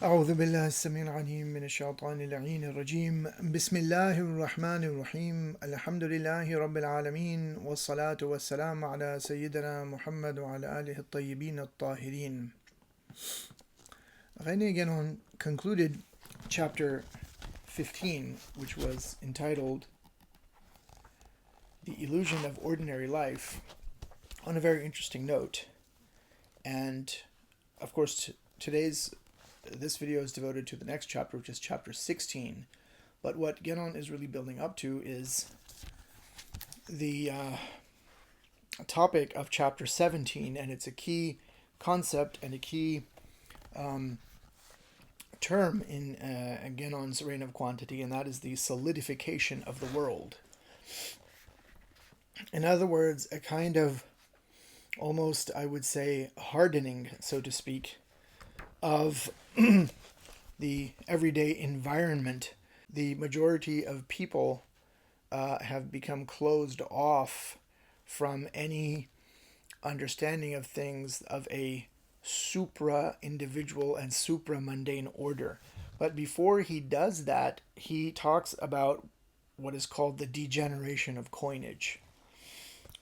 أعوذ بالله السميع العليم من الشيطان اللعين الرجيم بسم الله الرحمن الرحيم الحمد لله رب العالمين والصلاة والسلام على سيدنا محمد وعلى آله الطيبين الطاهرين. René Guénon concluded chapter 15, which was entitled The Illusion of Ordinary Life, on a very interesting note. And of course this video is devoted to the next chapter, which is chapter 16. But what Guénon is really building up to is the topic of chapter 17, and it's a key concept and a key term in Guénon's reign of quantity, and that is the solidification of the world. In other words, a kind of almost, I would say, hardening, so to speak, of the everyday environment. The majority of people have become closed off from any understanding of things of a supra-individual and supra-mundane order. But before he does that, he talks about what is called the degeneration of coinage.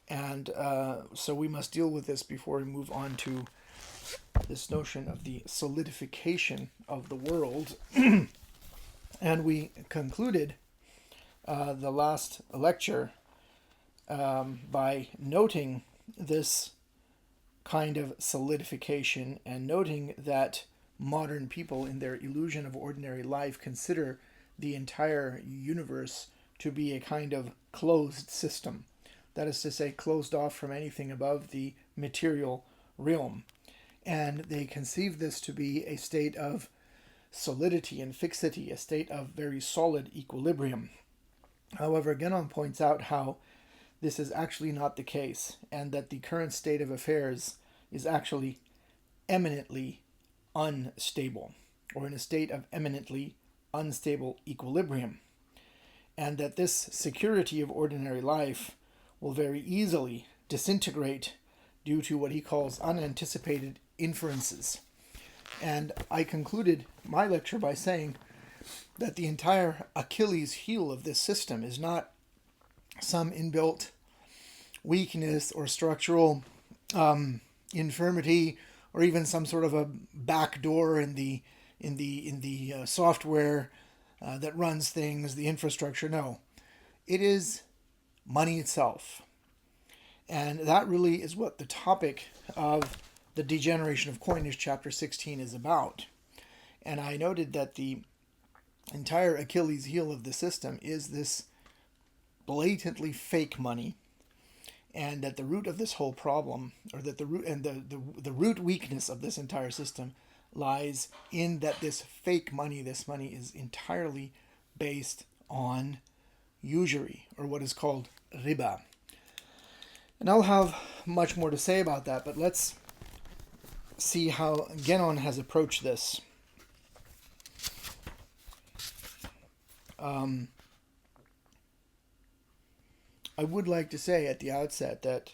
And so we must deal with this before we move on to this notion of the solidification of the world. And we concluded the last lecture by noting this kind of solidification and noting that modern people, in their illusion of ordinary life, consider the entire universe to be a kind of closed system. That is to say, closed off from anything above the material realm. And they conceive this to be a state of solidity and fixity, a state of very solid equilibrium. However, Guénon points out how this is actually not the case, and that the current state of affairs is actually eminently unstable, or in a state of eminently unstable equilibrium. And that this security of ordinary life will very easily disintegrate due to what he calls unanticipated inferences. And I concluded my lecture by saying that the entire Achilles heel of this system is not some inbuilt weakness or structural infirmity, or even some sort of a backdoor in the software that runs things, the infrastructure. No, it is money itself. And that really is what the topic of the Degeneration of Coinage, chapter 16, is about. And I noted that the entire Achilles heel of the system is this blatantly fake money, and that the root of this whole problem, or that the root and the root weakness of this entire system, lies in that this fake money, this money, is entirely based on usury, or what is called Riba. And I'll have much more to say about that, but let's see how Guénon has approached this. I would like to say at the outset that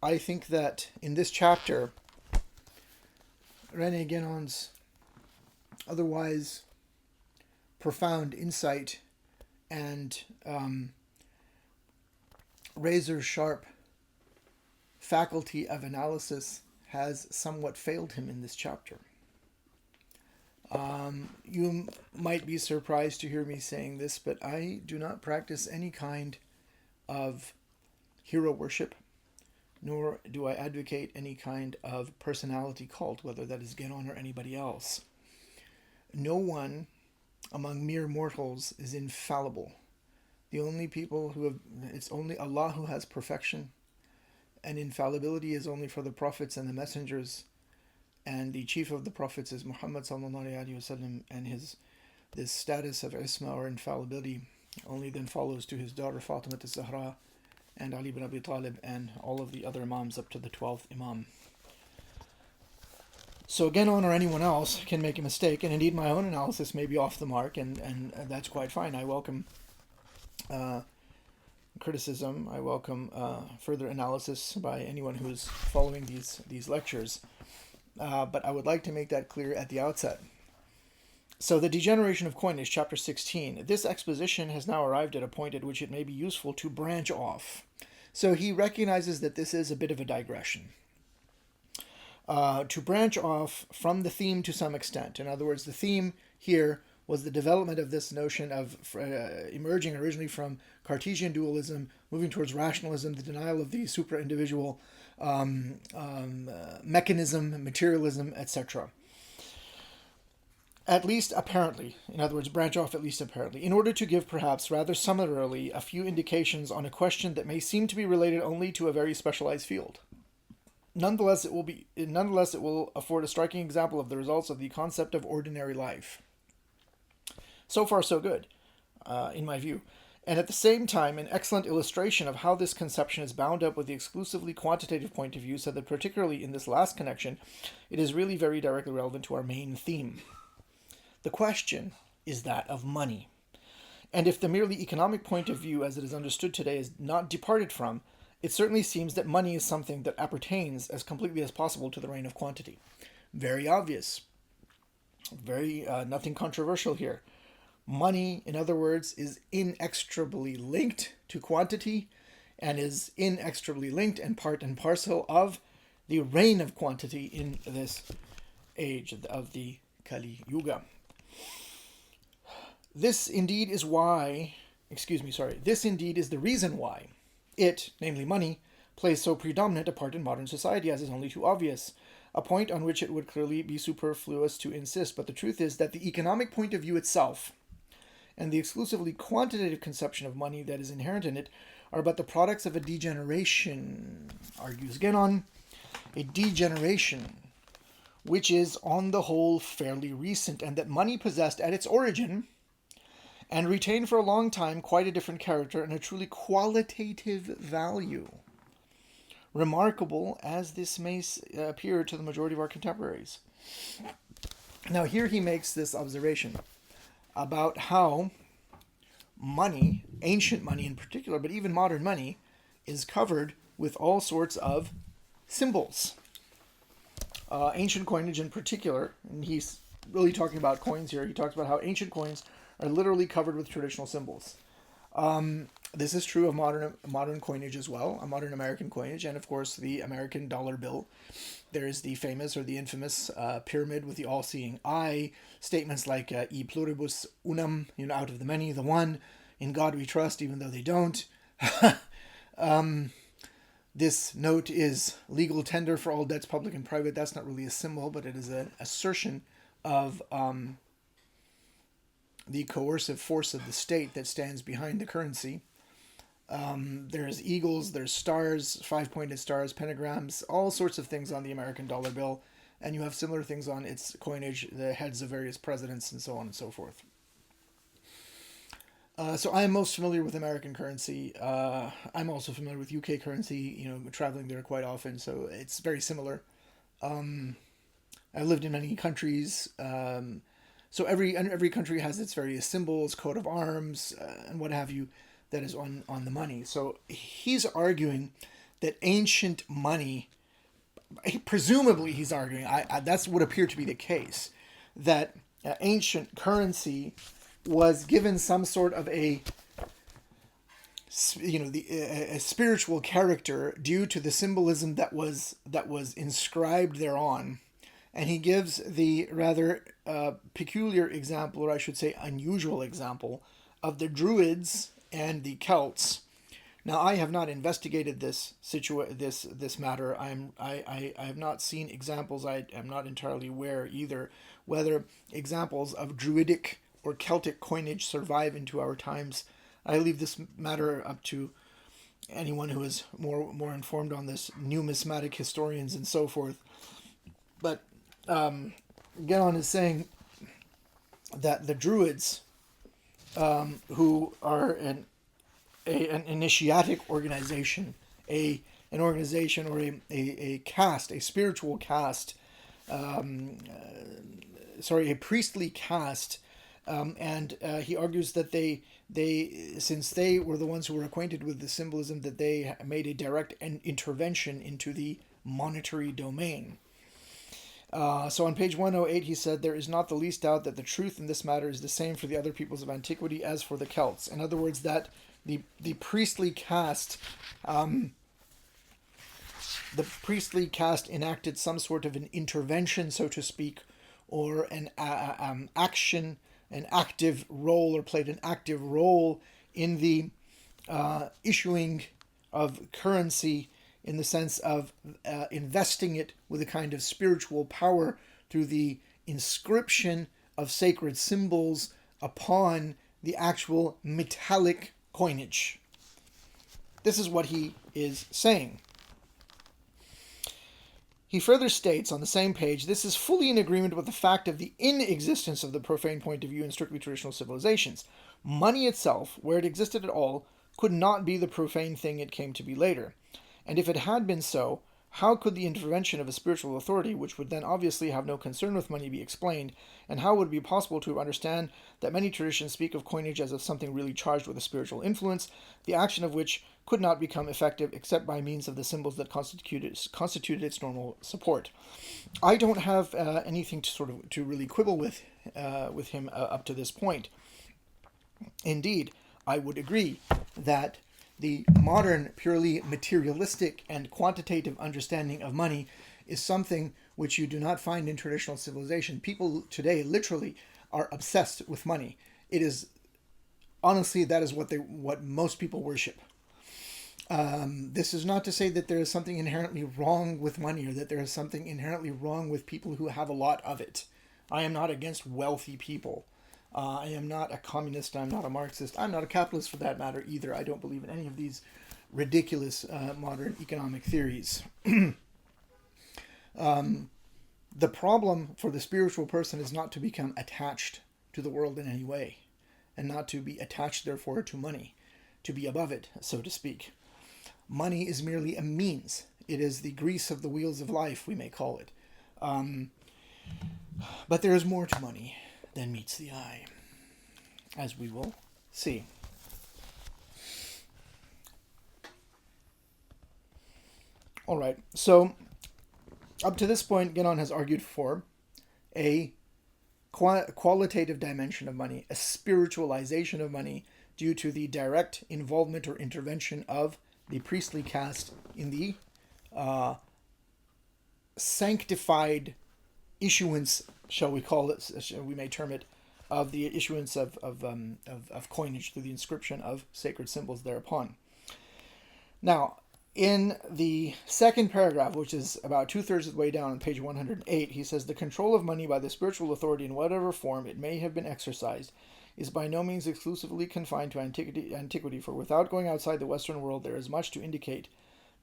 I think that in this chapter, René Guénon's otherwise profound insight and razor-sharp faculty of analysis has somewhat failed him in this chapter. You might be surprised to hear me saying this, but I do not practice any kind of hero worship, nor do I advocate any kind of personality cult, whether that is Guénon or anybody else. No one among mere mortals is infallible. The only people it's only Allah who has perfection, and infallibility is only for the prophets and the messengers, and the chief of the prophets is Muhammad sallallahu alaihi wasallam, and this status of isma or infallibility only then follows to his daughter Fatima az-Zahra and Ali ibn Abi Talib and all of the other imams up to the 12th imam. So Guénon or anyone else can make a mistake, and indeed my own analysis may be off the mark, and that's quite fine. I welcome criticism. I welcome further analysis by anyone who's following these lectures. but I would like to make that clear at the outset. So, the Degeneration of Coinage, chapter 16. This exposition has now arrived at a point at which it may be useful to branch off. So, he recognizes that this is a bit of a digression. To branch off from the theme to some extent. In other words, the theme here was the development of this notion of emerging originally from Cartesian dualism, moving towards rationalism, the denial of the supra-individual mechanism, materialism, etc. At least apparently, in other words, branch off at least apparently, in order to give perhaps rather summarily a few indications on a question that may seem to be related only to a very specialized field. Nonetheless, it will afford a striking example of the results of the concept of ordinary life. So far, so good, in my view. And at the same time, an excellent illustration of how this conception is bound up with the exclusively quantitative point of view, so that particularly in this last connection, it is really very directly relevant to our main theme. The question is that of money. And if the merely economic point of view as it is understood today is not departed from, it certainly seems that money is something that appertains as completely as possible to the reign of quantity. Very obvious. Nothing controversial here. Money, in other words, is inextricably linked to quantity and is inextricably linked and part and parcel of the reign of quantity in this age of the Kali Yuga. This indeed is the reason why it, namely money, plays so predominant a part in modern society as is only too obvious, a point on which it would clearly be superfluous to insist. But the truth is that the economic point of view itself and the exclusively quantitative conception of money that is inherent in it are but the products of a degeneration, argues Genon, a degeneration, which is on the whole fairly recent, and that money possessed at its origin and retained for a long time quite a different character and a truly qualitative value. Remarkable as this may appear to the majority of our contemporaries. Now here he makes this observation about how money, ancient money in particular, but even modern money, is covered with all sorts of symbols. Ancient coinage in particular, and he's really talking about coins here, he talks about how ancient coins are literally covered with traditional symbols. This is true of modern coinage as well, a modern American coinage, and of course the American dollar bill. There is the famous or the infamous pyramid with the all-seeing eye, statements like e pluribus unum, out of the many, the one, in God we trust, even though they don't. This note is legal tender for all debts, public and private. That's not really a symbol, but it is an assertion of the coercive force of the state that stands behind the currency. There's eagles, there's stars, 5-pointed stars, pentagrams, all sorts of things on the American dollar bill, and you have similar things on its coinage, the heads of various presidents, and so on and so forth. So I am most familiar with American currency. I'm also familiar with UK currency, traveling there quite often, so it's very similar. I've lived in many countries, so every country has its various symbols, coat of arms, and what have you, that is on the money. So he's arguing that ancient money, presumably he's arguing, that's what appeared to be the case, that ancient currency was given some sort of a spiritual character due to the symbolism that was inscribed thereon. And he gives the rather peculiar example, or I should say unusual example, of the Druids and the Celts. Now, I have not investigated this matter. I have not seen examples. I am not entirely aware either whether examples of Druidic or Celtic coinage survive into our times. I leave this matter up to anyone who is more informed on this, numismatic historians and so forth. But Genon is saying that the Druids, who are an initiatic organization, an organization or a caste, a spiritual caste, a priestly caste, and he argues that they since they were the ones who were acquainted with the symbolism, that they made a direct intervention into the monetary domain. So on page 108, he said, there is not the least doubt that the truth in this matter is the same for the other peoples of antiquity as for the Celts. In other words, that the priestly caste enacted some sort of an intervention, so to speak, or an action, an active role, or played an active role in the issuing of currency, in the sense of investing it with a kind of spiritual power through the inscription of sacred symbols upon the actual metallic coinage. This is what he is saying. He further states on the same page, this is fully in agreement with the fact of the inexistence of the profane point of view in strictly traditional civilizations. Money itself, where it existed at all, could not be the profane thing it came to be later. And if it had been so, how could the intervention of a spiritual authority, which would then obviously have no concern with money, be explained? And how would it be possible to understand that many traditions speak of coinage as of something really charged with a spiritual influence, the action of which could not become effective except by means of the symbols that constituted its normal support? I don't have anything to really quibble with him up to this point. Indeed, I would agree that the modern, purely materialistic and quantitative understanding of money is something which you do not find in traditional civilization. People today literally are obsessed with money. It is, honestly, that is what most people worship. This is not to say that there is something inherently wrong with money, or that there is something inherently wrong with people who have a lot of it. I am not against wealthy people. I am not a communist, I'm not a Marxist, I'm not a capitalist for that matter either. I don't believe in any of these ridiculous modern economic theories. The problem for the spiritual person is not to become attached to the world in any way, and not to be attached, therefore, to money, to be above it, so to speak. Money is merely a means. It is the grease of the wheels of life, we may call it. But there is more to money than meets the eye, as we will see. All right, so up to this point, Genon has argued for a qualitative dimension of money, a spiritualization of money, due to the direct involvement or intervention of the priestly caste in the sanctified issuance, shall we call it, we may term it, of the issuance of coinage through the inscription of sacred symbols thereupon. Now, in the second paragraph, which is about 2/3 of the way down on page 108, he says, the control of money by the spiritual authority in whatever form it may have been exercised is by no means exclusively confined to antiquity, for without going outside the Western world, there is much to indicate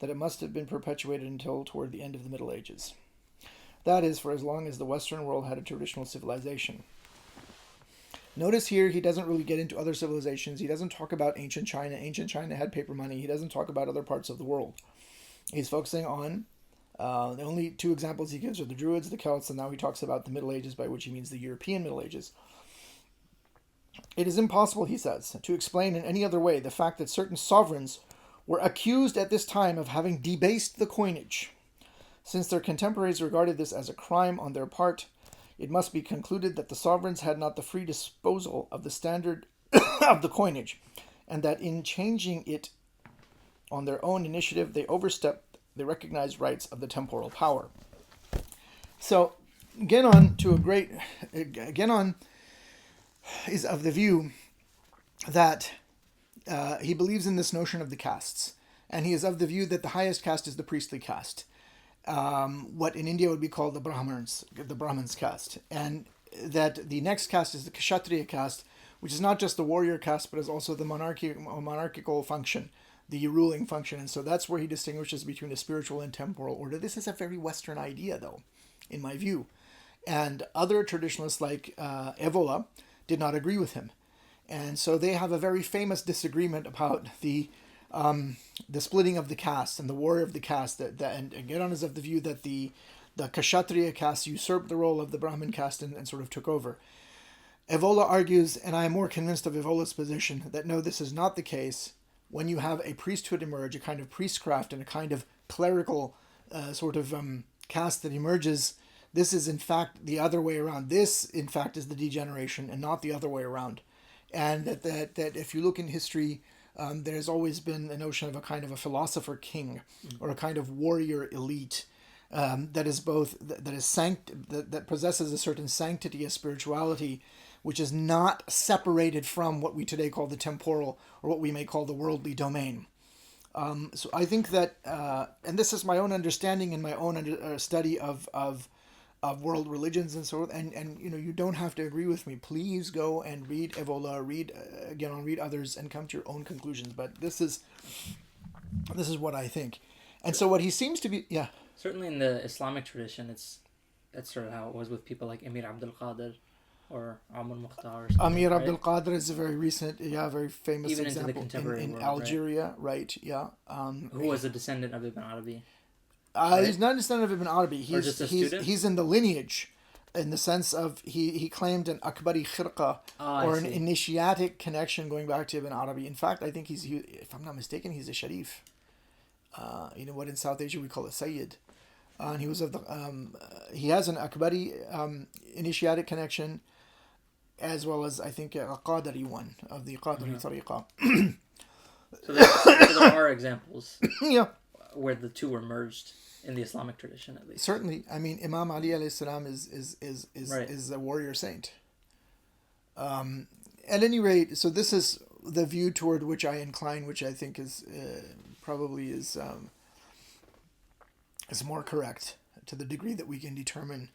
that it must have been perpetuated until toward the end of the Middle Ages. That is, for as long as the Western world had a traditional civilization. Notice here, he doesn't really get into other civilizations. He doesn't talk about ancient China. Ancient China had paper money. He doesn't talk about other parts of the world. He's focusing on, the only two examples he gives are the Druids, the Celts, and now he talks about the Middle Ages, by which he means the European Middle Ages. It is impossible, he says, to explain in any other way the fact that certain sovereigns were accused at this time of having debased the coinage. Since their contemporaries regarded this as a crime on their part, it must be concluded that the sovereigns had not the free disposal of the standard of the coinage, and that in changing it on their own initiative, they overstepped the recognized rights of the temporal power. So, Genon is of the view that he believes in this notion of the castes, and he is of the view that the highest caste is the priestly caste. What in India would be called the Brahmins caste, and that the next caste is the Kshatriya caste, which is not just the warrior caste, but is also the monarchical function, the ruling function, and so that's where he distinguishes between a spiritual and temporal order. This is a very Western idea, though, in my view, and other traditionalists like Evola did not agree with him, and so they have a very famous disagreement about the splitting of the caste and the warrior of the caste. And Genon is of the view that the Kshatriya caste usurped the role of the Brahmin caste and sort of took over. Evola argues, and I am more convinced of Evola's position, that no, this is not the case. When you have a priesthood emerge, a kind of priestcraft and a kind of clerical caste that emerges, This is in fact the other way around. This in fact is the degeneration and not the other way around. And that if you look in history, there's always been a notion of a kind of a philosopher king or a kind of warrior elite that is both that possesses a certain sanctity, a spirituality, which is not separated from what we today call the temporal or what we may call the worldly domain. So I think that, and this is my own understanding and my own study of world religions and so on. And you don't have to agree with me. Please go and read Evola, read others, and come to your own conclusions. But this is what I think. And so what he seems to be, yeah. Certainly in the Islamic tradition, that's sort of how it was with people like Emir Abdul Qadir or Amr Mukhtar. Amir Abdul Qadir is a very recent, very famous even example into the contemporary in world, Algeria, right? Yeah. Who was a descendant of Ibn Arabi? Right? He's not a descendant of Ibn Arabi. He's in the lineage, in the sense of he claimed an Akbari khirqa or an initiatic connection going back to Ibn Arabi. In fact, I think if I'm not mistaken, he's a Sharif. What in South Asia we call a Sayyad. And he was of the he has an Akbari initiatic connection, as well as I think a Qadari one of the Qadari tariqa. So there are examples where the two were merged in the Islamic tradition, at least. Certainly. I mean, Imam Ali alayhi salam is a warrior saint. At any rate, so this is the view toward which I incline, which I think is probably is more correct to the degree that we can determine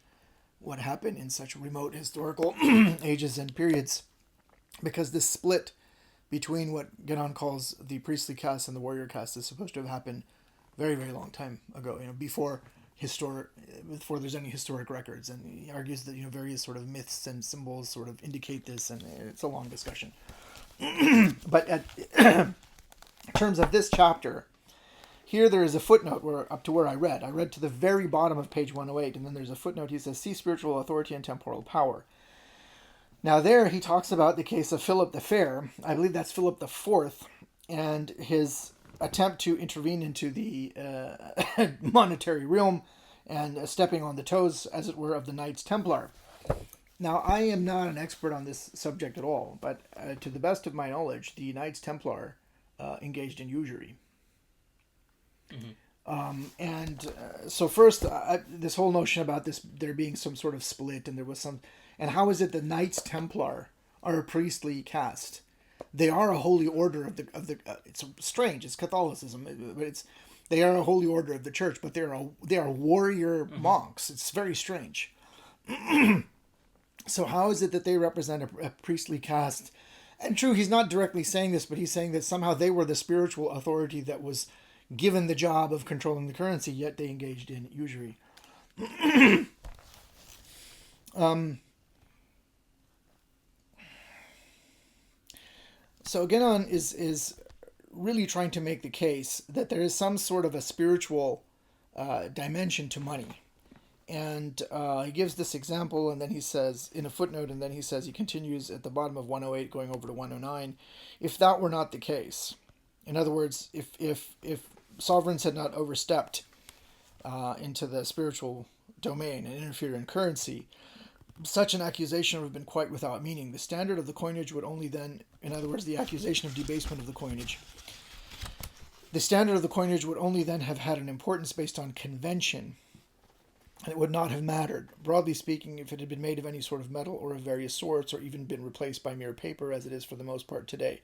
what happened in such remote historical ages and periods, because this split between what Genon calls the priestly caste and the warrior caste is supposed to have happened very, very long time ago, before there's any historic records. And he argues that various sort of myths and symbols sort of indicate this, and it's a long discussion. But in terms of this chapter, here there is a footnote up to where I read to the very bottom of page 108, and then there's a footnote. He says, "See spiritual authority and temporal power." Now there he talks about the case of Philip the Fair. I believe that's Philip the Fourth, and his attempt to intervene into the monetary realm and stepping on the toes, as it were, of the Knights Templar. Now, I am not an expert on this subject at all, but to the best of my knowledge, the Knights Templar engaged in usury. Mm-hmm. So first, this whole notion about there being some sort of split, and how is it the Knights Templar are a priestly caste? They are a holy order of the. It's strange. It's Catholicism, but they are a holy order of the church. But they are warrior monks. It's very strange. So how is it that they represent a priestly caste? And true, he's not directly saying this, but he's saying that somehow they were the spiritual authority that was given the job of controlling the currency, yet they engaged in usury. So Genon is really trying to make the case that there is some sort of a spiritual dimension to money. And he gives this example, and then he says, in a footnote, and then he continues at the bottom of 108 going over to 109, if that were not the case, in other words, if sovereigns had not overstepped into the spiritual domain and interfered in currency, such an accusation would have been quite without meaning. The standard of the coinage would only then, in other words, the accusation of debasement of the coinage, the standard of the coinage would only then have had an importance based on convention, and it would not have mattered, broadly speaking, if it had been made of any sort of metal or of various sorts, or even been replaced by mere paper, as it is for the most part today.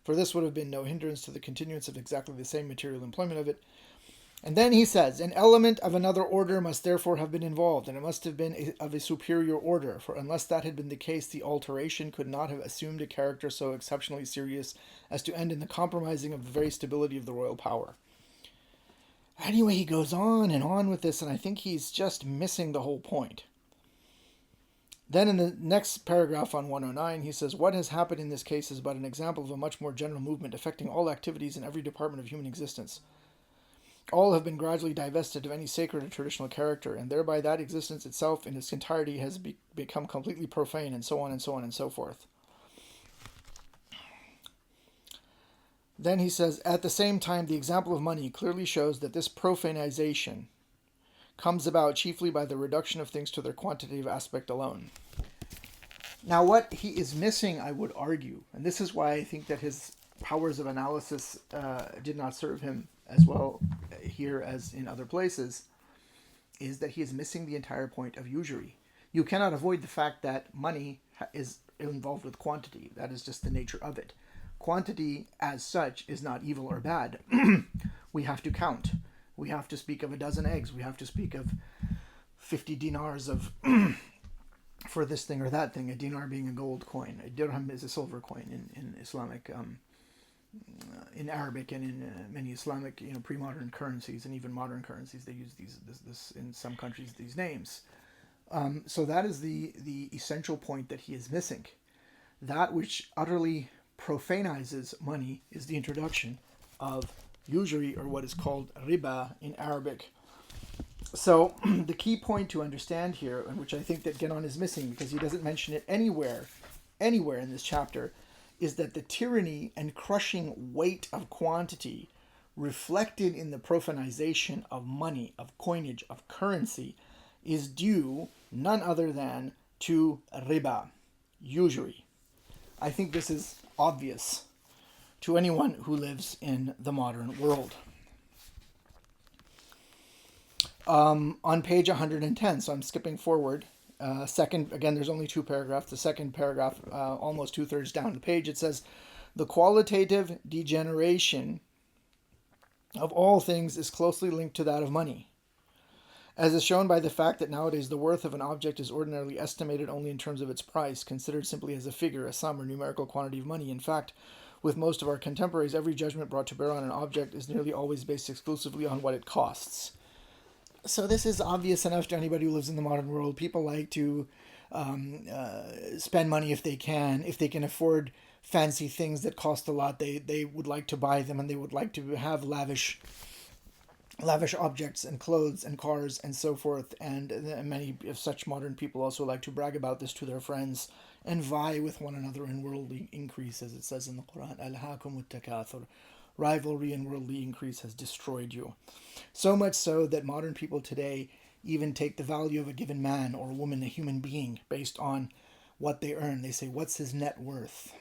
For this would have been no hindrance to the continuance of exactly the same material employment of it. And then he says, an element of another order must therefore have been involved, and it must have been of a superior order, for unless that had been the case, the alteration could not have assumed a character so exceptionally serious as to end in the compromising of the very stability of the royal power. Anyway, he goes on and on with this, and I think he's just missing the whole point. Then in the next paragraph on 109, he says, what has happened in this case is but an example of a much more general movement affecting all activities in every department of human existence. All have been gradually divested of any sacred or traditional character, and thereby that existence itself in its entirety has become completely profane, and so on and so on and so forth. Then he says, at the same time, the example of money clearly shows that this profanization comes about chiefly by the reduction of things to their quantitative aspect alone. Now, what he is missing, I would argue, and this is why I think that his powers of analysis did not serve him as well here as in other places, is that he is missing the entire point of usury. You cannot avoid the fact that money is involved with quantity. That is just the nature of it. Quantity as such is not evil or bad. We have to count. We have to speak of a dozen eggs. We have to speak of 50 dinars of for this thing or that thing. A dinar being a gold coin. A dirham is a silver coin in Islamic, in Arabic, and in many Islamic, pre-modern currencies and even modern currencies. They use this in some countries, these names. So that is the essential point that he is missing. That which utterly profanizes money is the introduction of usury, or what is called Riba in Arabic. So the key point to understand here, and which I think that Genon is missing because he doesn't mention it anywhere in this chapter, is that the tyranny and crushing weight of quantity reflected in the profanization of money, of coinage, of currency, is due none other than to riba, usury. I think this is obvious to anyone who lives in the modern world. On page 110, so I'm skipping forward. Second, again, there's only two paragraphs. The second paragraph, almost 2/3 down the page, it says, the qualitative degeneration of all things is closely linked to that of money, as is shown by the fact that nowadays the worth of an object is ordinarily estimated only in terms of its price, considered simply as a figure, a sum, or numerical quantity of money. In fact, with most of our contemporaries, every judgment brought to bear on an object is nearly always based exclusively on what it costs. So this is obvious enough to anybody who lives in the modern world. People like to spend money if they can. If they can afford fancy things that cost a lot, they would like to buy them, and they would like to have lavish objects and clothes and cars and so forth. And many of such modern people also like to brag about this to their friends and vie with one another in worldly increase, as it says in the Quran, Alhaakumut takathur. Rivalry and worldly increase has destroyed you. So much so that modern people today even take the value of a given man or woman, a human being, based on what they earn. They say, what's his net worth?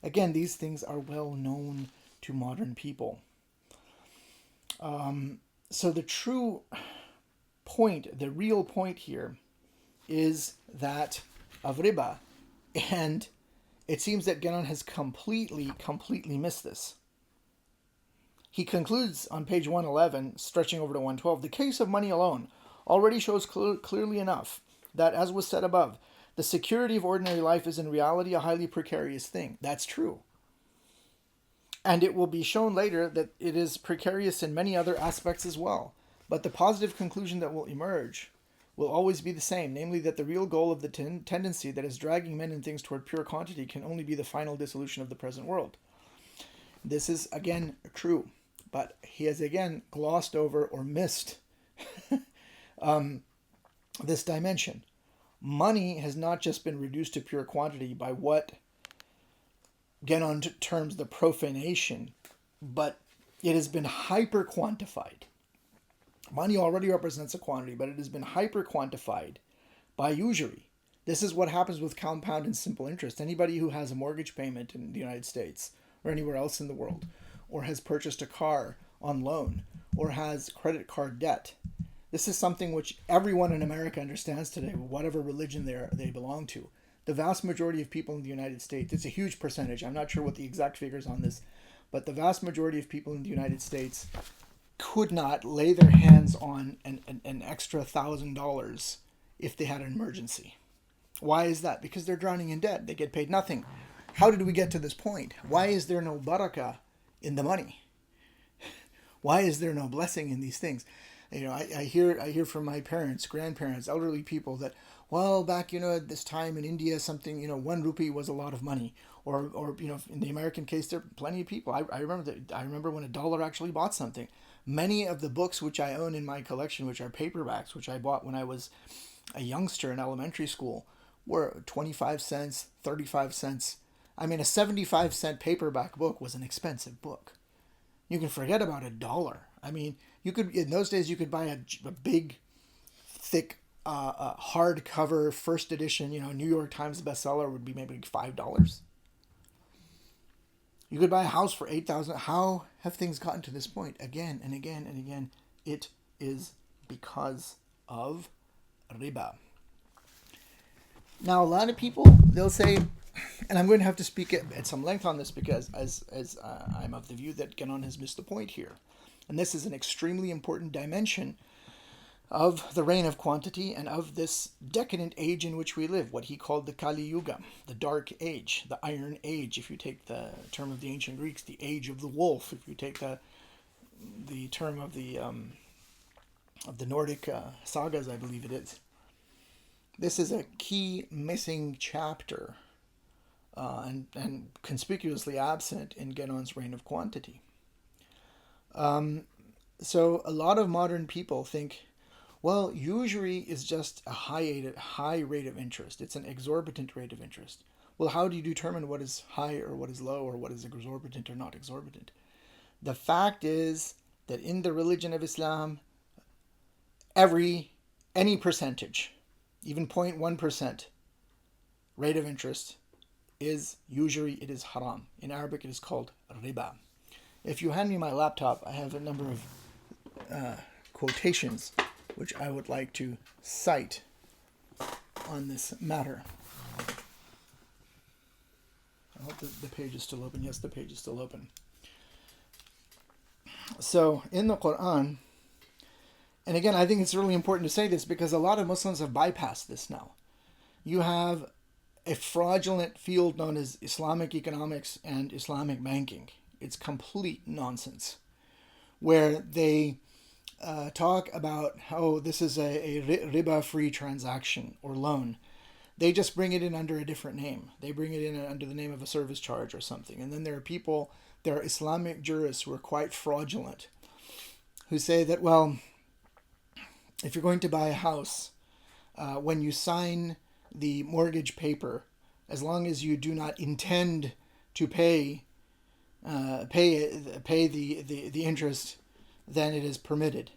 Again, these things are well known to modern people. So the true point, the real point here, is that of riba. And it seems that Genon has completely missed this. He concludes on page 111, stretching over to 112, the case of money alone already shows clearly enough that, as was said above, the security of ordinary life is in reality a highly precarious thing. That's true. And it will be shown later that it is precarious in many other aspects as well. But the positive conclusion that will emerge will always be the same, namely that the real goal of the tendency that is dragging men and things toward pure quantity can only be the final dissolution of the present world. This is, again, true, but he has again glossed over or missed this dimension. Money has not just been reduced to pure quantity by what Genon terms the profanation, but it has been hyper-quantified. Money already represents a quantity, but it has been hyper-quantified by usury. This is what happens with compound and simple interest. Anybody who has a mortgage payment in the United States or anywhere else in the world, or has purchased a car on loan, or has credit card debt, this is something which everyone in America understands today, whatever religion they belong to. The vast majority of people in the United States, it's a huge percentage, I'm not sure what the exact figures on this, but the vast majority of people in the United States could not lay their hands on an extra $1,000 if they had an emergency. Why is that? Because they're drowning in debt. They get paid nothing. How did we get to this point? Why is there no barakah in the money? Why is there no blessing in these things? I hear from my parents, grandparents, elderly people that, well, back, at this time in India, something, 1 rupee was a lot of money. Or in the American case, there are plenty of people. I remember when $1 actually bought something. Many of the books which I own in my collection, which are paperbacks, which I bought when I was a youngster in elementary school, were 25 cents, 35 cents. I mean, a 75-cent paperback book was an expensive book. You can forget about $1. I mean, you could in those days you could buy a big, thick, hardcover first edition. New York Times bestseller would be maybe $5. You could buy a house for $8,000. How have things gotten to this point again and again and again? It is because of riba. Now, a lot of people, they'll say, and I'm going to have to speak at some length on this because as I'm of the view that Ganon has missed the point here. And this is an extremely important dimension of the reign of quantity and of this decadent age in which we live, what he called the Kali Yuga, the Dark Age, the Iron Age, if you take the term of the ancient Greeks, the Age of the Wolf, if you take the term of the Nordic sagas, I believe it is. This is a key missing chapter and conspicuously absent in Genon's reign of quantity. So a lot of modern people think, well, usury is just a high rate of interest. It's an exorbitant rate of interest. Well, how do you determine what is high or what is low or what is exorbitant or not exorbitant? The fact is that in the religion of Islam, any percentage, even 0.1% rate of interest is usury, it is haram. In Arabic, it is called riba. If you hand me my laptop, I have a number of quotations which I would like to cite on this matter. I hope the page is still open. Yes, the page is still open. So, in the Quran, and again, I think it's really important to say this because a lot of Muslims have bypassed this now. You have a fraudulent field known as Islamic economics and Islamic banking. It's complete nonsense, where they talk about how this is a riba-free transaction or loan. They just bring it in under a different name. They bring it in under the name of a service charge or something. And then there are Islamic jurists who are quite fraudulent, who say that, well, if you're going to buy a house, when you sign the mortgage paper, as long as you do not intend to pay the interest, then it is permitted.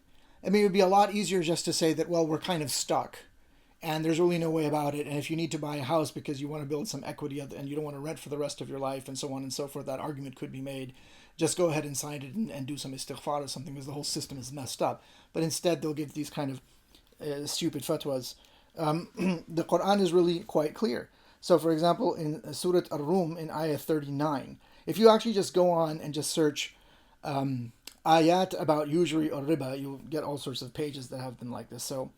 I mean, it would be a lot easier just to say that, well, we're kind of stuck and there's really no way about it. And if you need to buy a house because you want to build some equity and you don't want to rent for the rest of your life and so on and so forth, that argument could be made. Just go ahead and sign it and do some istighfar or something because the whole system is messed up. But instead, they'll give these kind of stupid fatwas. The Quran is really quite clear. So, for example, in Surah Ar-Rum, in Ayah 39, if you actually just go on and just search ayat about usury or riba, you'll get all sorts of pages that have them like this. So,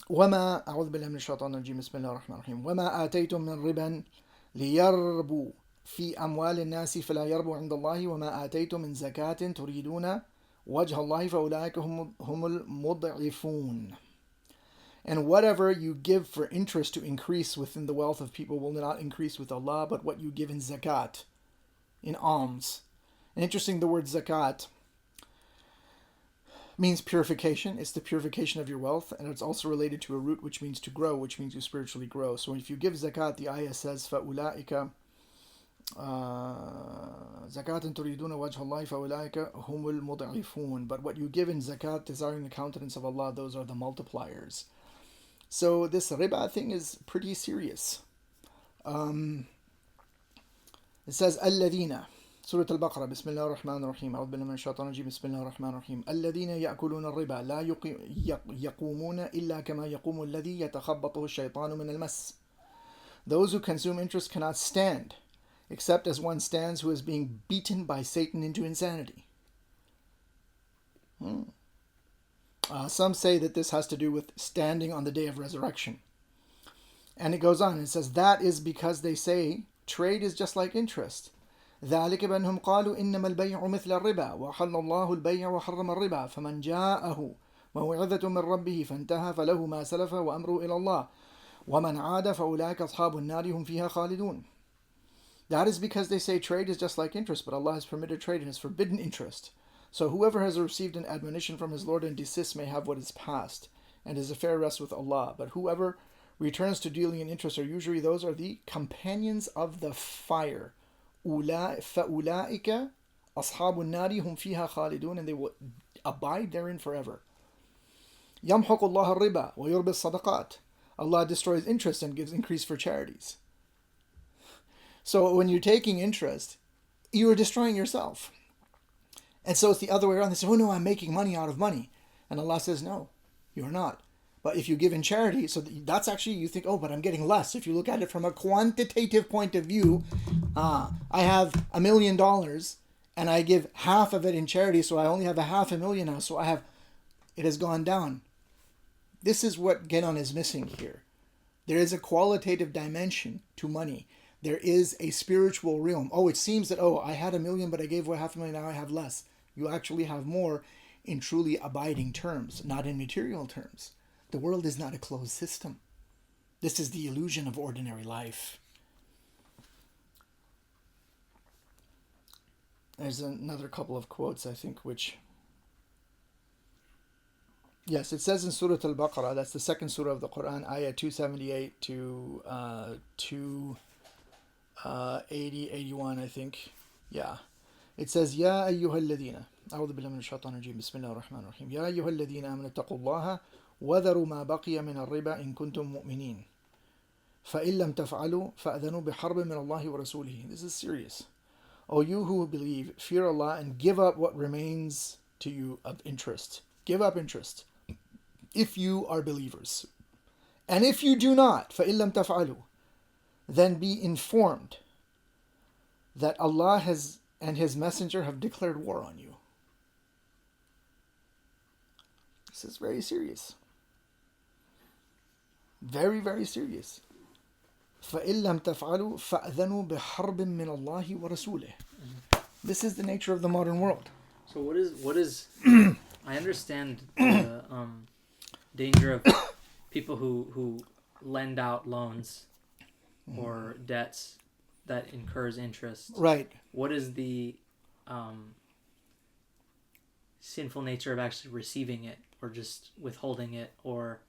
وَمَا أعوذ بالله من الشيطان الرجيم بسم الله الرحمن الرحيم وَمَا آتَيْتُم مِّن رِبًا لِيَرْبُوا في أموال الناس فلا يربو عند الله وما آتيتم من زكاة تريدون وجه الله فأولئك هم المضعفون. And whatever you give for interest to increase within the wealth of people will not increase with Allah, but what you give in zakat, in alms. And interesting, the word zakat means purification. It's the purification of your wealth, and it's also related to a root which means to grow, which means to spiritually grow. So if you give zakat, the ayah says, فَأُولَٰئِكَ زَكَاةً تُرِيدُونَ وَجْهَ اللَّهِ فَأُولَٰئِكَ هُمُ الْمُضْعِفُونَ. But what you give in zakat, desiring the countenance of Allah, those are the multipliers. So this riba thing is pretty serious. It says, الَّذِينَ سورة البقرة بسم الله الرحمن الرحيم أعوذ بالله من الشيطان الرجيم بسم الله الرحمن الرحيم الذين يأكلون الربا لا يقومون إلا كما يقوم الذي يتخبطه الشيطان من المس. Those who consume interest cannot stand, except as one stands who is being beaten by Satan into insanity. Some say that this has to do with standing on the day of resurrection. And it goes on, it says, that is because they say trade is just like interest. ذلك بأنهم قالوا إنما البيع مثل الربا وحل الله البيع وحرم الربا فمن جاءه موعظة من ربه فانتهى فله ما سلف وأمره إلى الله ومن عاد فأولئك أصحاب النار هم فيها خالدون. That is because they say trade is just like interest, but Allah has permitted trade and has forbidden interest. So whoever has received an admonition from his Lord and desists may have what is past, and his affair rests with Allah. But whoever returns to dealing in interest or usury, those are the companions of the fire. فَأُولَٰئِكَ أَصْحَابُ النَّارِ هُمْ فِيهَا خَالِدُونَ, and they will abide therein forever. يَمْحَقُ اللَّهُ الرِّبَا وَيُرْبِي الصَّدَقَاتِ, Allah destroys interest and gives increase for charities. So when you're taking interest, you are destroying yourself. And so it's the other way around. They say, oh no, I'm making money out of money. And Allah says, no, you're not. But if you give in charity, so that's actually, you think, oh, but I'm getting less. If you look at it from a quantitative point of view, I have $1 million and I give half of it in charity, so I only have $500,000 now. So it has gone down. This is what Genon is missing here. There is a qualitative dimension to money. There is a spiritual realm. Oh, it seems that, I had $1 million, but I gave away $500,000, now I have less. You actually have more in truly abiding terms, not in material terms. The world is not a closed system. This is the illusion of ordinary life. There's another couple of quotes, I think, which... Yes, it says in Surah Al-Baqarah, that's the second surah of the Quran, ayah 278 to 280, 81, I think. Yeah. It says, يا أيها الذين أعوذ بالله من الشيطان الرجيم بسم الله الرحمن الرحيم يا أيها الذين آمنوا اتقوا الله وذروا ما بقي من الربا إن كنتم مؤمنين فإن لم تفعلوا فأذنوا بحرب من الله ورسوله. This is serious. O you who believe, fear Allah and give up what remains to you of interest. Give up interest if you are believers. And if you do not, فَإِن لَمْ تَفْعَلُوا, then be informed that Allah has and His Messenger have declared war on you. This is very serious. Very, very serious. فَإِن لَمْ تَفْعَلُوا فَأْذَنُوا بِحَرْبٍ مِّنَ اللَّهِ وَرَسُولِهِ. This is the nature of the modern world. So what is I understand the danger of people who lend out loans or debts that incurs interest. Right. What is the sinful nature of actually receiving it, or just withholding it, or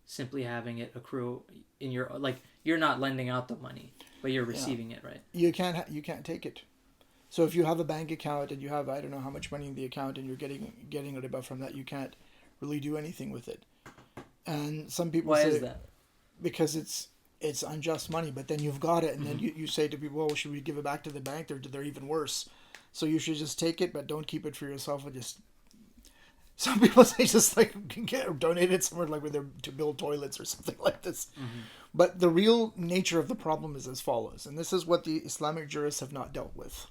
simply having it accrue in your, like, you're not lending out the money, but you're receiving it, right? You can't take it. So if you have a bank account and you have, I don't know how much money in the account, and you're getting a riba from that, you can't really do anything with it. And some people Why say, is that? Because it's unjust money, but then you've got it, and then you say to people, well, should we give it back to the bank? They're even worse. So you should just take it, but don't keep it for yourself. And just, some people say just like donate it somewhere, like to build toilets or something like this. Mm-hmm. But the real nature of the problem is as follows, and this is what the Islamic jurists have not dealt with,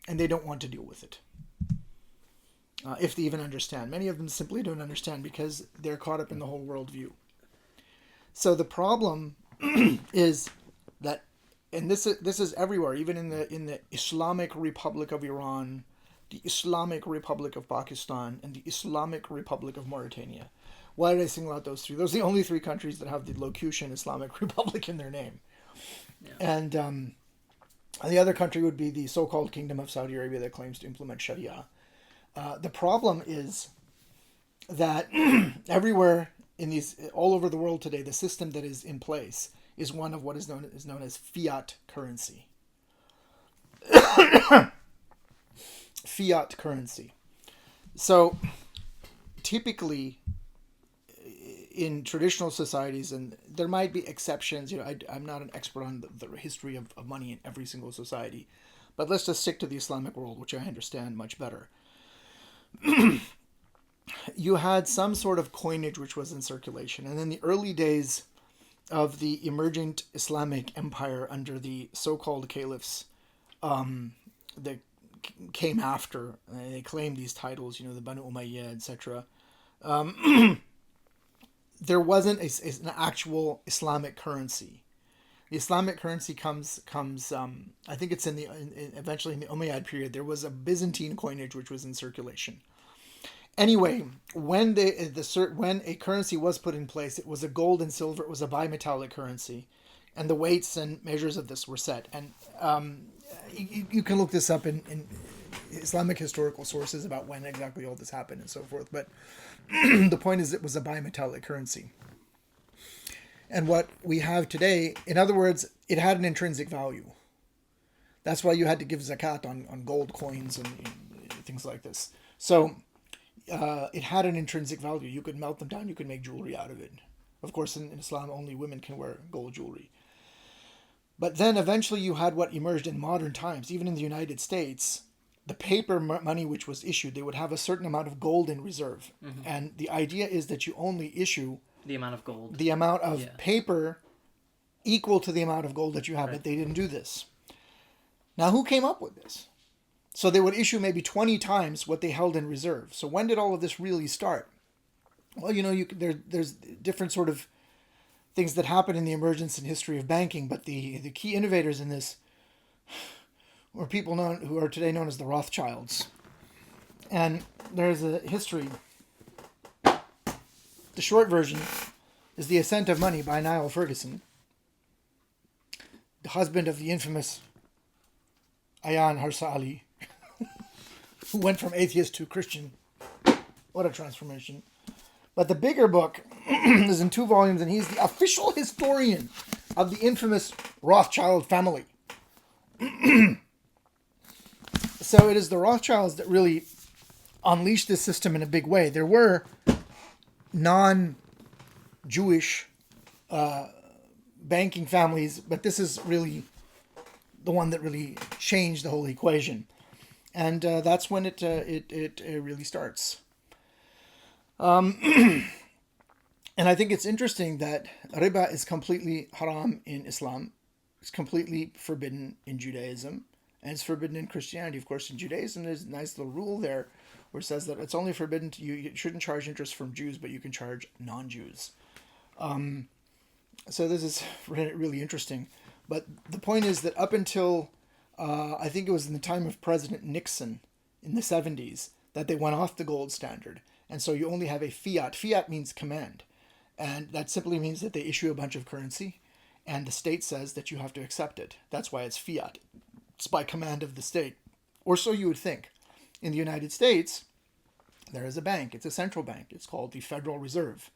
and they don't want to deal with it. If they even understand. Many of them simply don't understand because they're caught up in the whole worldview. So the problem is that, and this is everywhere, even in the Islamic Republic of Iran, the Islamic Republic of Pakistan, and the Islamic Republic of Mauritania. Why did I single out those three? Those are the only three countries that have the locution Islamic Republic in their name. Yeah. And the other country would be the so-called Kingdom of Saudi Arabia that claims to implement Sharia. The problem is that everywhere in these, all over the world today, the system that is in place is one of what is known as fiat currency. Fiat currency. So typically in traditional societies, and there might be exceptions, I'm not an expert on the history of money in every single society, but let's just stick to the Islamic world, which I understand much better. You had some sort of coinage which was in circulation, and in the early days of the emergent Islamic empire under the so-called caliphs that came after, they claimed these titles, the Banu Umayyah, etc. There wasn't an actual Islamic currency. The Islamic currency comes. I think it's eventually in the Umayyad period. There was a Byzantine coinage which was in circulation. Anyway, when a currency was put in place, it was a gold and silver. It was a bimetallic currency, and the weights and measures of this were set. And you can look this up in Islamic historical sources about when exactly all this happened and so forth. But the point is, it was a bimetallic currency. And what we have today, in other words, it had an intrinsic value. That's why you had to give zakat on gold coins and things like this. So it had an intrinsic value. You could melt them down. You could make jewelry out of it. Of course, in Islam, only women can wear gold jewelry. But then eventually you had what emerged in modern times. Even in the United States, the paper money which was issued, they would have a certain amount of gold in reserve. Mm-hmm. And the idea is that you only issue the amount of gold, the amount of paper equal to the amount of gold that you have. Right. But they didn't do this. Now, who came up with this? So they would issue maybe 20 times what they held in reserve. So when did all of this really start? Well, there's different sort of things that happen in the emergence and history of banking, but the key innovators in this were people who are today known as the Rothschilds. And there's a history. The short version is The Ascent of Money by Niall Ferguson, the husband of the infamous Ayaan Hirsi Ali, who went from atheist to Christian. What a transformation. But the bigger book is in 2 volumes, and he's the official historian of the infamous Rothschild family. So it is the Rothschilds that really unleashed this system in a big way. There were non-Jewish banking families, but this is really the one that really changed the whole equation. And that's when it really starts. And I think it's interesting that riba is completely haram in Islam. It's completely forbidden in Judaism. And it's forbidden in Christianity. Of course, in Judaism, there's a nice little rule there where it says that it's only forbidden to you shouldn't charge interest from Jews, but you can charge non-Jews. So this is really interesting. But the point is that up until, I think it was in the time of President Nixon in the 70s, that they went off the gold standard. And so you only have a fiat. Fiat means command. And that simply means that they issue a bunch of currency, and the state says that you have to accept it. That's why it's fiat. It's by command of the state. Or so you would think. In the United States, there is a bank. It's a central bank. It's called the Federal Reserve.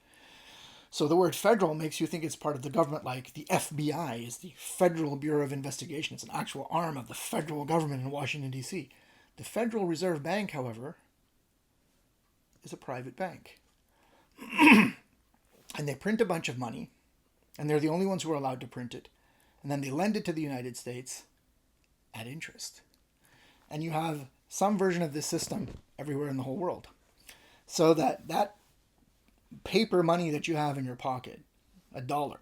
So the word federal makes you think it's part of the government, like the FBI is the Federal Bureau of Investigation. It's an actual arm of the federal government in Washington, D.C. The Federal Reserve Bank, however, is a private bank. And they print a bunch of money, and they're the only ones who are allowed to print it. And then they lend it to the United States at interest. And you have some version of this system everywhere in the whole world. So that paper money that you have in your pocket, $1,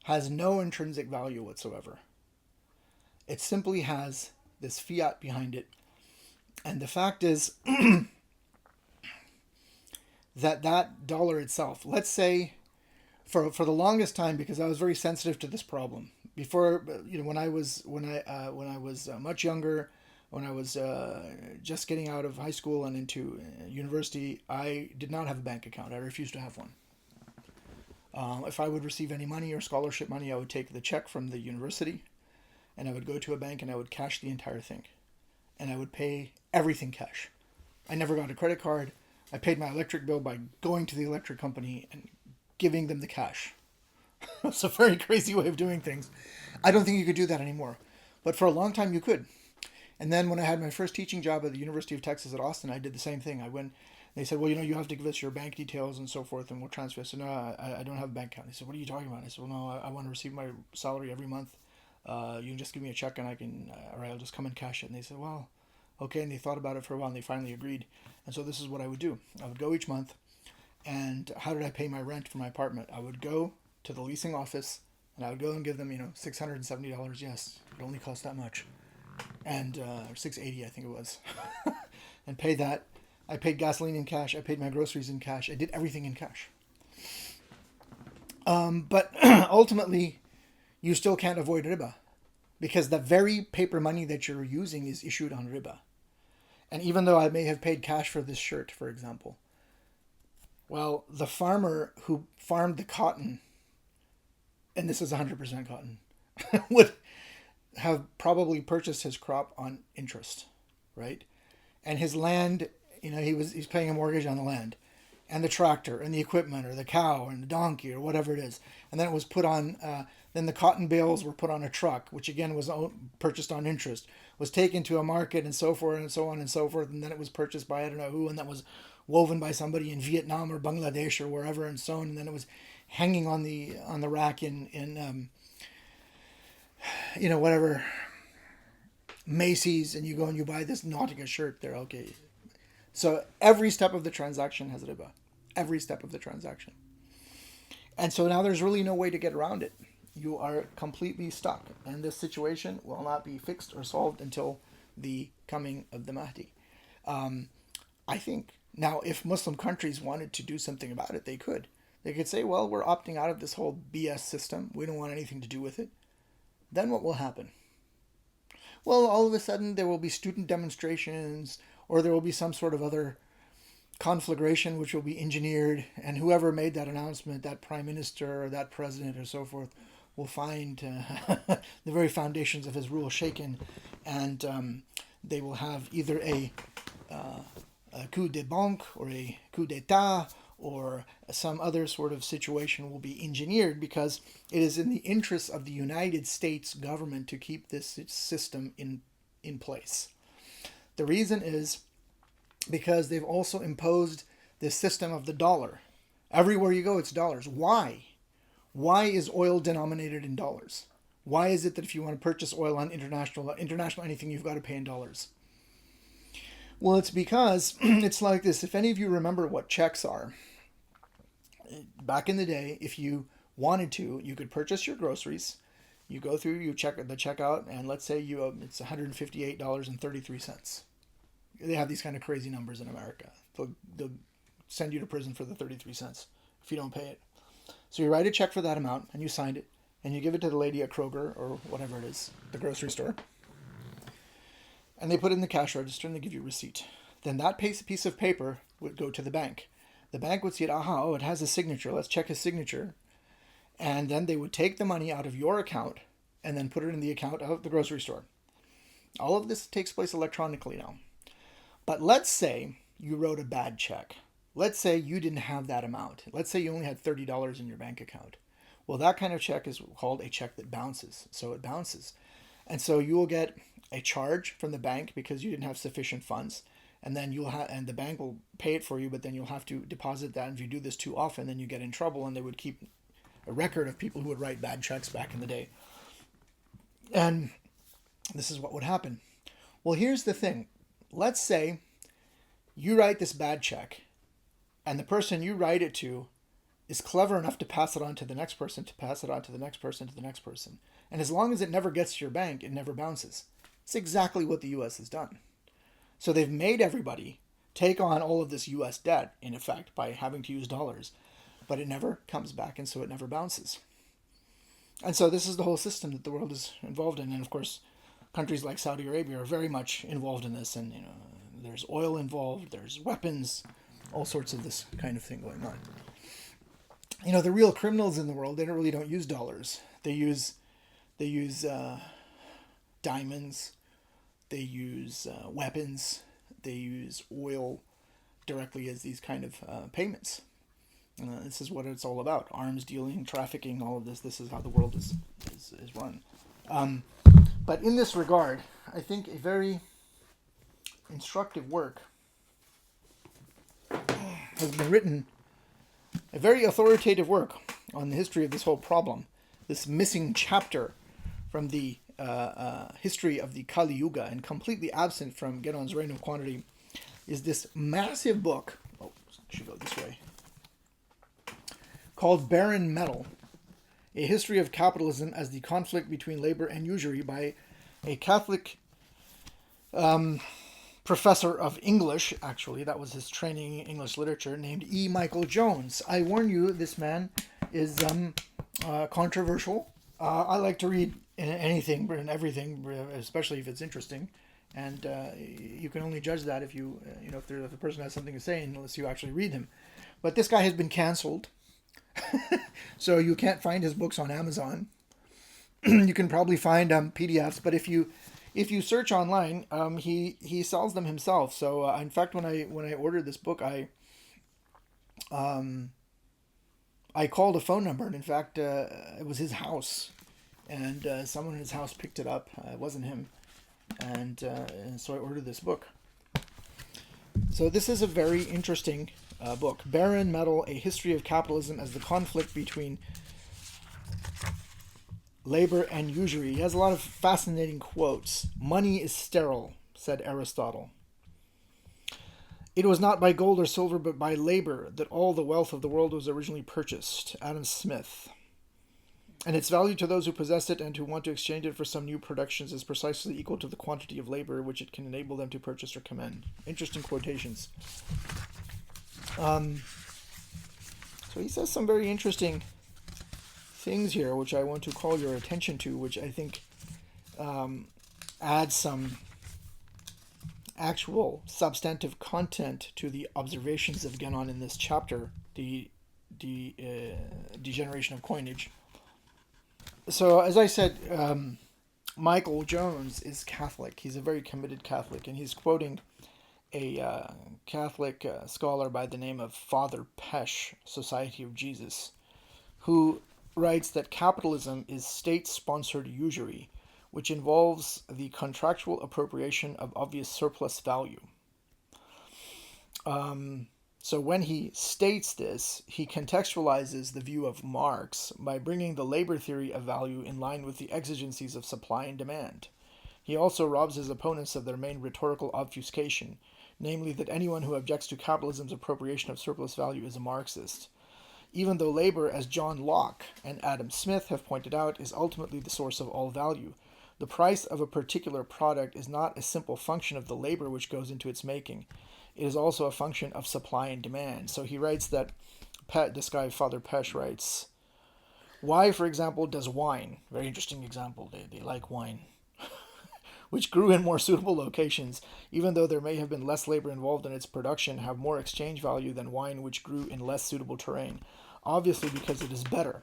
has no intrinsic value whatsoever. It simply has this fiat behind it. And the fact is that dollar itself, let's say for the longest time, because I was very sensitive to this problem before, when I was much younger, when I was just getting out of high school and into university, I did not have a bank account. I refused to have one. If I would receive any money or scholarship money, I would take the check from the university, and I would go to a bank and I would cash the entire thing, and I would pay everything cash. I never got a credit card. I paid my electric bill by going to the electric company and giving them the cash. It's a very crazy way of doing things. I don't think you could do that anymore. But for a long time you could. And then when I had my first teaching job at the University of Texas at Austin, I did the same thing. I went, they said, well, you have to give us your bank details and so forth, and we'll transfer. I said, no, I don't have a bank account. They said, what are you talking about? I said, well, no, I want to receive my salary every month. You can just give me a check and or I'll just come and cash it. And they said, well, okay. And they thought about it for a while and they finally agreed. And so this is what I would do. I would go each month. And how did I pay my rent for my apartment? I would go to the leasing office and I would go and give them, $670. Yes, it only cost that much. And $680, I think it was. And pay that. I paid gasoline in cash. I paid my groceries in cash. I did everything in cash. But ultimately, you still can't avoid riba, because the very paper money that you're using is issued on riba. And even though I may have paid cash for this shirt, for example, well, the farmer who farmed the cotton, and this is 100% cotton, would have probably purchased his crop on interest, right? And his land, he's paying a mortgage on the land, and the tractor, and the equipment, or the cow, and the donkey, or whatever it is. And then it was put on Then the cotton bales were put on a truck, which again was purchased on interest, was taken to a market and so forth and so on and so forth. And then it was purchased by I don't know who, and that was woven by somebody in Vietnam or Bangladesh or wherever and so on. And then it was hanging on the rack in whatever Macy's, and you go and you buy this Nautica shirt there. Okay. So every step of the transaction has riba. Every step of the transaction. And so now there's really no way to get around it. You are completely stuck. And this situation will not be fixed or solved until the coming of the Mahdī. I think. Now, if Muslim countries wanted to do something about it, they could. They could say, well, we're opting out of this whole BS system. We don't want anything to do with it. Then what will happen? Well, all of a sudden there will be student demonstrations, or there will be some sort of other conflagration which will be engineered, and whoever made that announcement, that prime minister or that president or so forth, will find the very foundations of his rule shaken, and they will have either a coup de banque or a coup d'etat or some other sort of situation will be engineered, because it is in the interests of the United States government to keep this system in place. The reason is because they've also imposed this system of the dollar. Everywhere you go, it's dollars. Why? Why is oil denominated in dollars? Why is it that if you want to purchase oil on international anything, you've got to pay in dollars? Well, it's because it's like this. If any of you remember what checks are, back in the day, if you wanted to, you could purchase your groceries. You go through, you check the checkout, and let's say it's $158.33. They have these kind of crazy numbers in America. They'll send you to prison for the 33 cents if you don't pay it. So you write a check for that amount, and you sign it, and you give it to the lady at Kroger or whatever it is, the grocery store. And they put it in the cash register, and they give you a receipt. Then that piece of paper would go to the bank. The bank would see it, it has a signature. Let's check his signature. And then they would take the money out of your account and then put it in the account of the grocery store. All of this takes place electronically now. But let's say you wrote a bad check. Let's say you didn't have that amount. Let's say you only had $30 in your bank account. Well, that kind of check is called a check that bounces. So it bounces. And so you will get a charge from the bank because you didn't have sufficient funds. And then and the bank will pay it for you, but then you'll have to deposit that. And if you do this too often, then you get in trouble, and they would keep a record of people who would write bad checks back in the day. And this is what would happen. Well, here's the thing. Let's say you write this bad check, and the person you write it to is clever enough to pass it on to the next person, to pass it on to the next person, to the next person. And as long as it never gets to your bank, it never bounces. It's exactly what the U.S. has done. So they've made everybody take on all of this U.S. debt, in effect, by having to use dollars. But it never comes back, and so it never bounces. And so this is the whole system that the world is involved in. And of course, countries like Saudi Arabia are very much involved in this. And there's oil involved, there's weapons, all sorts of this kind of thing going on. The real criminals in the world, they don't use dollars. They use diamonds. They use weapons. They use oil directly as these kind of payments. This is what it's all about. Arms dealing, trafficking, all of this. This is how the world is run. But in this regard, I think a very instructive work has been written, a very authoritative work on the history of this whole problem, this missing chapter from the history of the Kali Yuga, and completely absent from Gedon's Reign of Quantity, is this massive book, it should go this way, called Barren Metal, A History of Capitalism as the Conflict Between Labor and Usury, by a Catholic professor of English, actually, that was his training in English literature, named E. Michael Jones. I warn you, this man is controversial. I like to read anything and everything, especially if it's interesting. And you can only judge that if if the person has something to say, unless you actually read him. But this guy has been canceled. So you can't find his books on Amazon. You can probably find PDFs, but if you search online, he sells them himself. So in fact, when I ordered this book, I called a phone number, and in fact, it was his house. and someone in his house picked it up. It wasn't him, and so I ordered this book. So this is a very interesting book. Barren Metal, A History of Capitalism as the Conflict Between Labor and Usury. He has a lot of fascinating quotes. Money is sterile, said Aristotle. It was not by gold or silver, but by labor that all the wealth of the world was originally purchased. Adam Smith. And its value to those who possess it and who want to exchange it for some new productions is precisely equal to the quantity of labor which it can enable them to purchase or commend. Interesting quotations. So he says some very interesting things here, which I want to call your attention to, which I think adds some actual substantive content to the observations that get on in this chapter, the Degeneration of Coinage. So, as I said, Michael Jones is Catholic. He's a very committed Catholic, and he's quoting a Catholic scholar by the name of Father Pesch, Society of Jesus, who writes that capitalism is state-sponsored usury, which involves the contractual appropriation of obvious surplus value. So when he states this, he contextualizes the view of Marx by bringing the labor theory of value in line with the exigencies of supply and demand. He also robs his opponents of their main rhetorical obfuscation, namely that anyone who objects to capitalism's appropriation of surplus value is a Marxist. Even though labor, as John Locke and Adam Smith have pointed out, is ultimately the source of all value, the price of a particular product is not a simple function of the labor which goes into its making. It is also a function of supply and demand. So he writes that, this guy, Father Pesch, writes, why, for example, does wine, very interesting example, they like wine, which grew in more suitable locations, even though there may have been less labor involved in its production, have more exchange value than wine which grew in less suitable terrain? Obviously because it is better.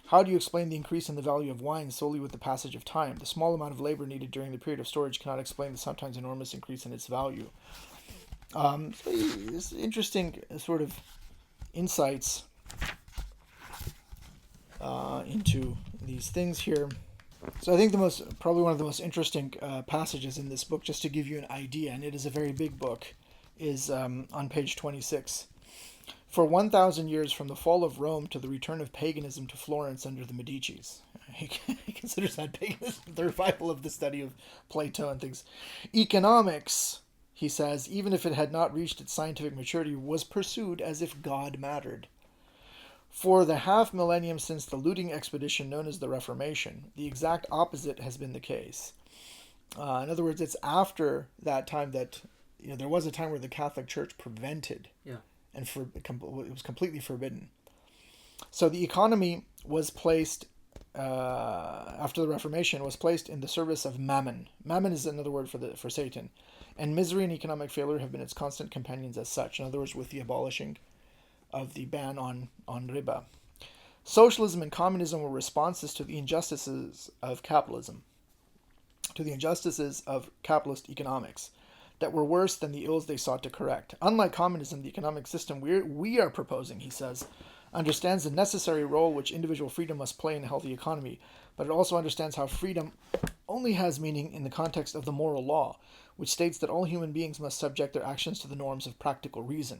How do you explain the increase in the value of wine solely with the passage of time? The small amount of labor needed during the period of storage cannot explain the sometimes enormous increase in its value. So it's interesting sort of insights into these things here. So I think probably one of the most interesting passages in this book, just to give you an idea, and it is a very big book, is on page 26. For 1,000 years from the fall of Rome to the return of paganism to Florence under the Medicis. He considers that paganism the revival of the study of Plato and things. Economics, he says, even if it had not reached its scientific maturity, was pursued as if God mattered. For the half millennium since the looting expedition known as the Reformation, the exact opposite has been the case. In other words, it's after that time that there was a time where the Catholic Church prevented, and it was completely forbidden. So the economy was placed after the Reformation was placed in the service of mammon. Mammon is another word for Satan, and misery and economic failure have been its constant companions as such. In other words, with the abolishing of the ban on Riba. Socialism and communism were responses to the injustices of capitalism, to the injustices of capitalist economics, that were worse than the ills they sought to correct. Unlike communism, the economic system we are proposing, he says, understands the necessary role which individual freedom must play in a healthy economy, but it also understands how freedom only has meaning in the context of the moral law, which states that all human beings must subject their actions to the norms of practical reason.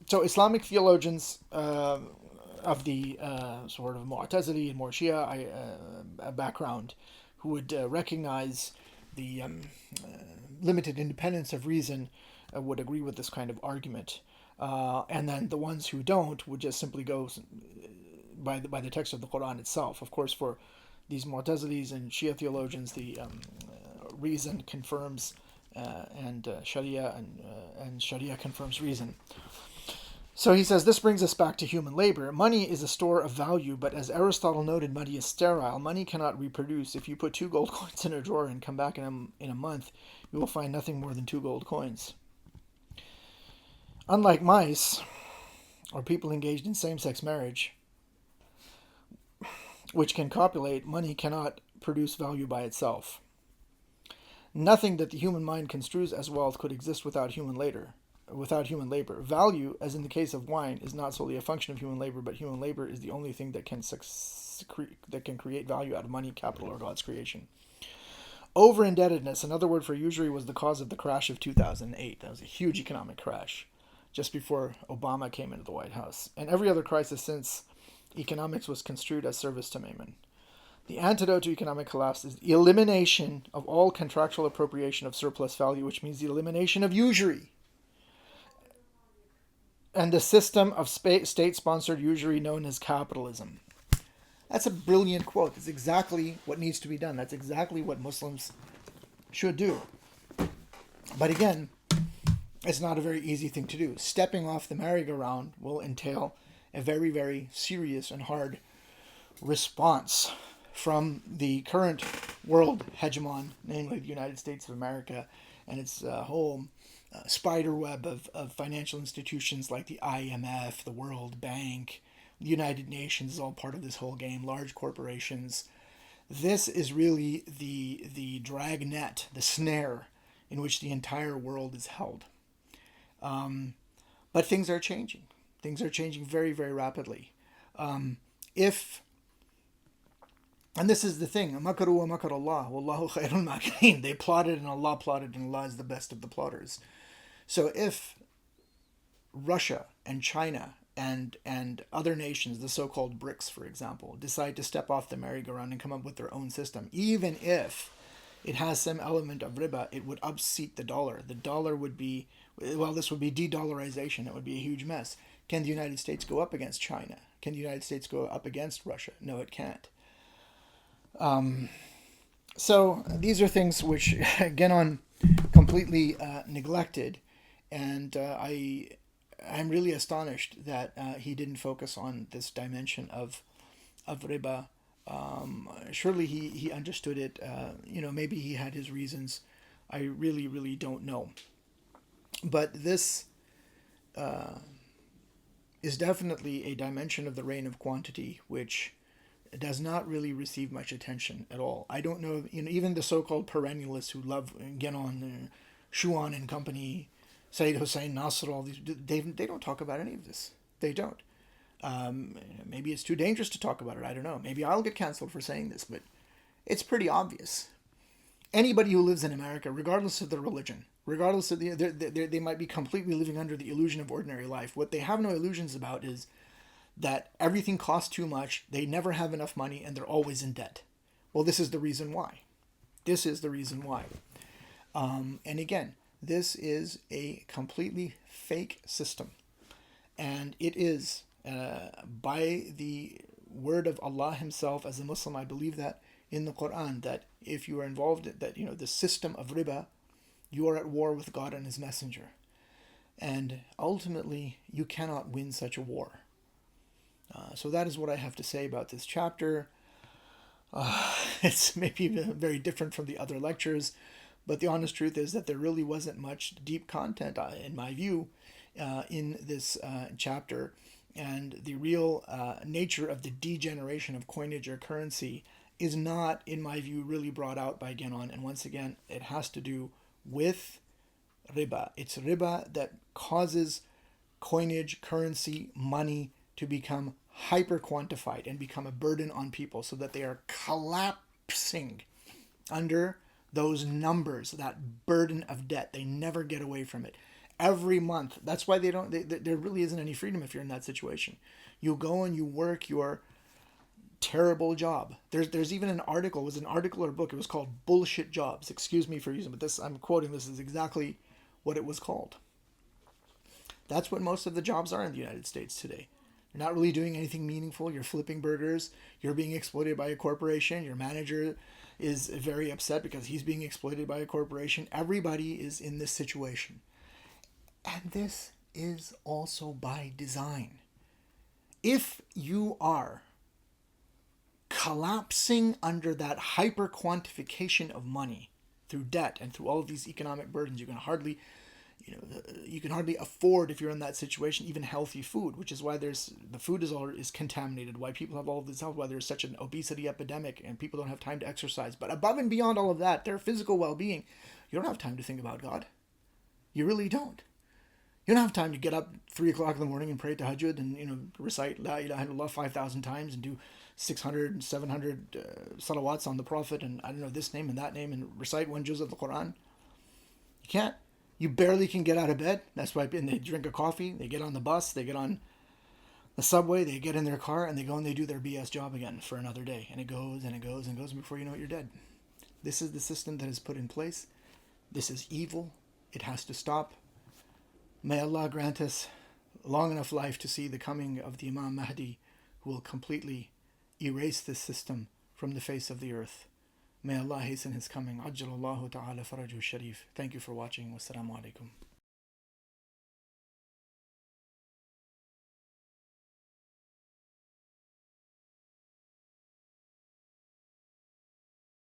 So Islamic theologians of the sort of Mu'tazili and more Shīʿah background, who would recognize the limited independence of reason, would agree with this kind of argument. And then the ones who don't would just simply go by the text of the Quran itself. Of course, for these Mu'tazilis and Shia theologians, the reason confirms and Sharia and Sharia confirms reason. So he says, this brings us back to human labor. Money is a store of value, but as Aristotle noted, money is sterile. Money cannot reproduce. If you put 2 gold coins in a drawer and come back in a month, you will find nothing more than 2 gold coins. Unlike mice, or people engaged in same-sex marriage, which can copulate, money cannot produce value by itself. Nothing that the human mind construes as wealth could exist without human labor. Value, as in the case of wine, is not solely a function of human labor, but human labor is the only thing that can that can create value out of money, capital, or God's creation. Over-indebtedness, another word for usury, was the cause of the crash of 2008. That was a huge economic crash just before Obama came into the White House. And every other crisis since, economics was construed as service to Mammon. The antidote to economic collapse is the elimination of all contractual appropriation of surplus value, which means the elimination of usury, and the system of state-sponsored usury known as capitalism. That's a brilliant quote. It's exactly what needs to be done. That's exactly what Muslims should do. But again, it's not a very easy thing to do. Stepping off the merry-go-round will entail a very, very serious and hard response from the current world hegemon, namely the United States of America, and its whole spider web of financial institutions like the IMF, the World Bank, the United Nations is all part of this whole game, large corporations. This is really the dragnet, the snare in which the entire world is held. But things are changing. Things are changing very, very rapidly. And this is the thing, makaru wa makar Allah, wallahu khairul makirin. They plotted and Allah plotted, and Allah is the best of the plotters. So if Russia and China and other nations, the so-called BRICS, for example, decide to step off the merry-go-round and come up with their own system, even if it has some element of riba, it would upseat the dollar. The dollar would be, well, this would be de-dollarization. It would be a huge mess. Can the United States go up against China? Can the United States go up against Russia? No, it can't. So these are things which, again, on completely neglected, and I'm really astonished that he didn't focus on this dimension of riba. Surely he understood it. Maybe he had his reasons. I really, really don't know. But this is definitely a dimension of the reign of quantity which does not really receive much attention at all. I don't know, even the so-called perennialists who love Genon, Schuon and company, Sayyid Hussein Nasr, all these, they don't talk about any of this. They don't. Maybe it's too dangerous to talk about it. I don't know. Maybe I'll get canceled for saying this, but it's pretty obvious. Anybody who lives in America, regardless of their religion, regardless of they might be completely living under the illusion of ordinary life. What they have no illusions about is that everything costs too much, they never have enough money, and they're always in debt. Well, this is the reason why. This is the reason why. And again, this is a completely fake system. And it is, by the word of Allah himself, as a Muslim, I believe that in the Quran, that if you are involved in that, the system of riba, you are at war with God and his messenger. And ultimately, you cannot win such a war. So that is what I have to say about this chapter. It's maybe very different from the other lectures, but the honest truth is that there really wasn't much deep content, in my view, in this chapter. And the real nature of the degeneration of coinage or currency is not, in my view, really brought out by Genon. And once again, it has to do with riba. It's riba that causes coinage, currency, money to become hyper-quantified and become a burden on people so that they are collapsing under those numbers, that burden of debt. They never get away from it. Every month. That's why there really isn't any freedom if you're in that situation. You go and you work your terrible job. There's even an article, it was an article or book, it was called Bullshit Jobs. Excuse me for using, but this, I'm quoting, this is exactly what it was called. That's what most of the jobs are in the United States today. You're not really doing anything meaningful. You're flipping burgers. You're being exploited by a corporation. Your manager is very upset because he's being exploited by a corporation. Everybody is in this situation. And this is also by design. If you are collapsing under that hyper-quantification of money through debt and through all of these economic burdens, you can hardly afford, if you're in that situation, even healthy food, which is why the food is contaminated, why people have all of this health, why there's such an obesity epidemic and people don't have time to exercise. But above and beyond all of that, their physical well-being, you don't have time to think about God. You really don't. You don't have time to get up 3 o'clock in the morning and pray tahajjud and recite La ilaha illallah 5,000 times and do 600, 700 salawats on the Prophet, and I don't know, this name and that name, and recite one juz of the Quran. You can't. You barely can get out of bed. That's why they drink a coffee, they get on the bus, they get on the subway, they get in their car, and they go and they do their BS job again for another day. And it goes and it goes and goes, and before you know it, you're dead. This is the system that is put in place. This is evil. It has to stop. May Allah grant us long enough life to see the coming of the Imam Mahdī, who will completely erase this system from the face of the earth. May Allah hasten his coming. Ajjalallahu ta'ala faraju sharif. Thank you for watching. Wassalamu alaikum.